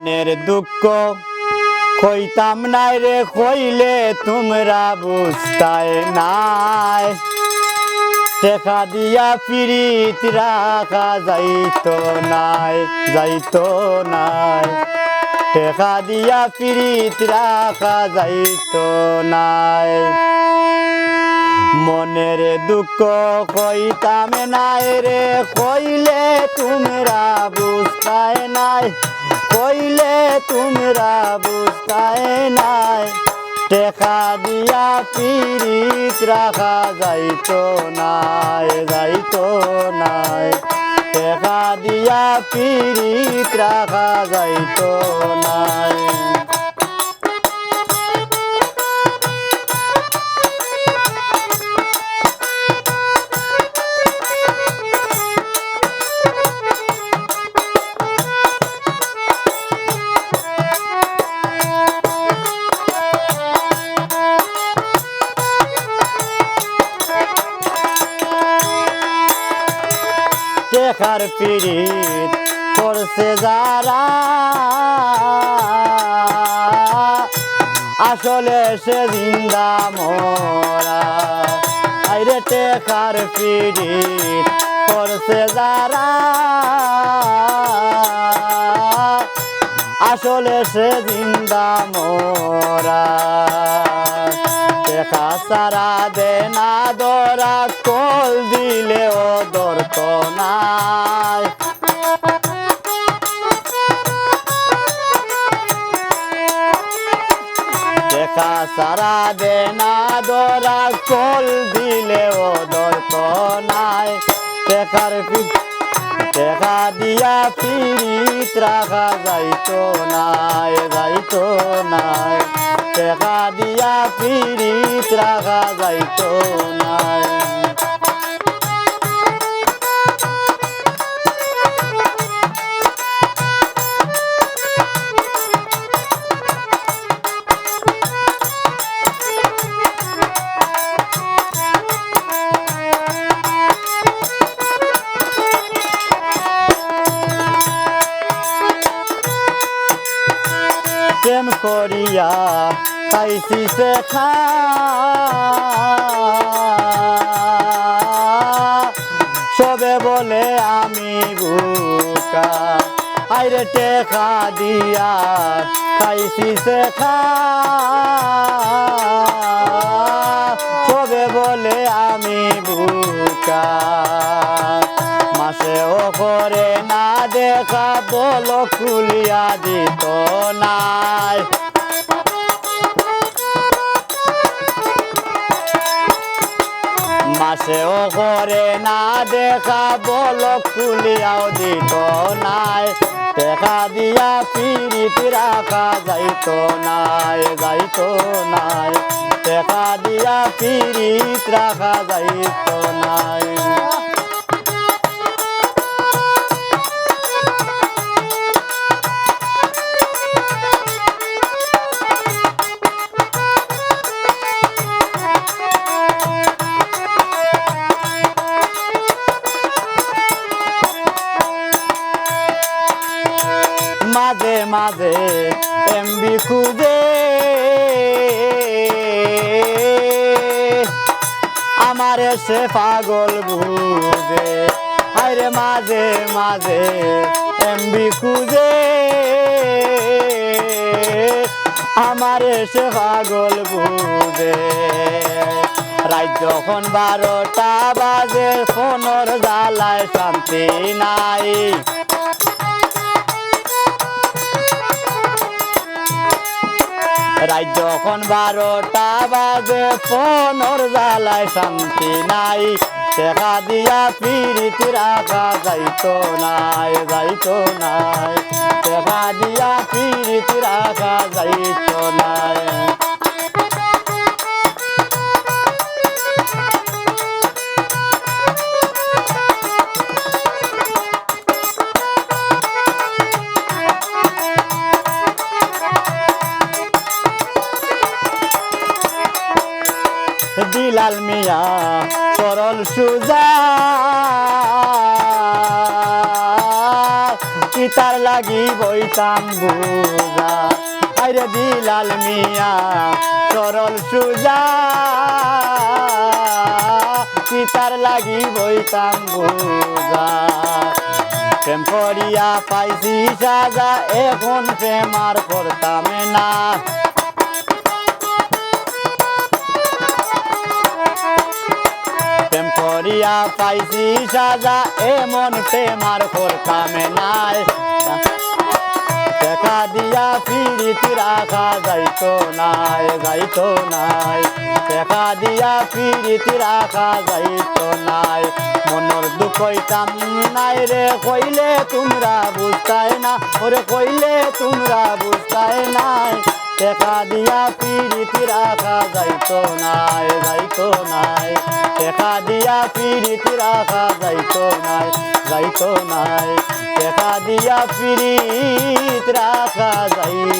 নের দুঃখ কইতাম নাই রে কইলে তোমরা বুঝতাই নাই টেকা দিয়া পিরিত রাখা যাইতো নাই টেকা দিয়া পিরিত রাখা যাইতো নাই মনের দুঃখ কইতাম নাই রে কইলে তোমরা বুঝতাই নাই টেকা দিয়া পিরিত রাখা যাইতো নাই টেকা দিয়া পিরিত রাখা যাইতো নাই টেকার পিরিত করছে যারা আসলে সে জিন্দা মোরা আইরে টেকার পিরিত করছে যারা আসলে সে জিন্দা মোরা টেকা সারা দে না দরা কল দিলেও দরত নাই টেকা সারা দে না দরা কল দিলেও দরত নাই টেকা দিয়া পিরিত রাখা যাইতো নাই টেকা দিয়া পিরিত রাখা যাইতো নাই প্রেম করিয়া খাইছি শেখা সবে বলে আমি বুকা আইরে টেকা দিয়া খাইছি শেখা সবে বলে আমি বুকা মাসেও করে না দেখা বলো খুলিয়া দিত নাই মাসেও করে না দেখা বলো খুলিয়াও দিত নাই টেকা দিয়া পিরিত রাখা যাইতো নাই টেকা দিয়া পিরিত রাখা যাইতো নাই মাঝে মাঝে এমবি খুঁজে আমার সে পাগল বুঝে আরে মাঝে মাঝে এমবি খুঁজে আমার সে পাগল বুঝে রাত যখন 12টা বাজে ফোনের জ্বালায় শান্তি নাই রাত যখন 12টা বাজে ফোনের জ্বালায় শান্তি নাই টেকা দিয়া পিরিত রাখা যাইতো নাই টেকা দিয়া পিরিত রাখা যাইতো নাই দিলাল মিয়া সরল সুজা পিতার লাগি বইতাম বুঝা আরে বিলাল মিয়া সরল সুজা পিতার লাগি বইতাম বুঝা প্রেম করিয়া পাইছি সাজা এখন প্রেম আর করতাম না প্রেম করিয়া পাইছি সাজা এমন প্রেম আর করতাম নাই দেখা দিয়া পিরিতি রাখা যাইতো নাই যাইতো নাই দেখা দিয়া পিরিতি রাখা যাইতো নাই মনের দুঃখ হইতাম নাই রে কইলে তোমরা বুঝতাই না ওরে কইলে তোমরা বুঝতাই নাই দেখা দিয়া পিরিতি রাখা যাইতো নাই যাইতো নাই দেখা দিয়া পিরিতি রাখা যাইতো নাই যাইতো নাই দেখা দিয়া পিরিত রাখা যাইতো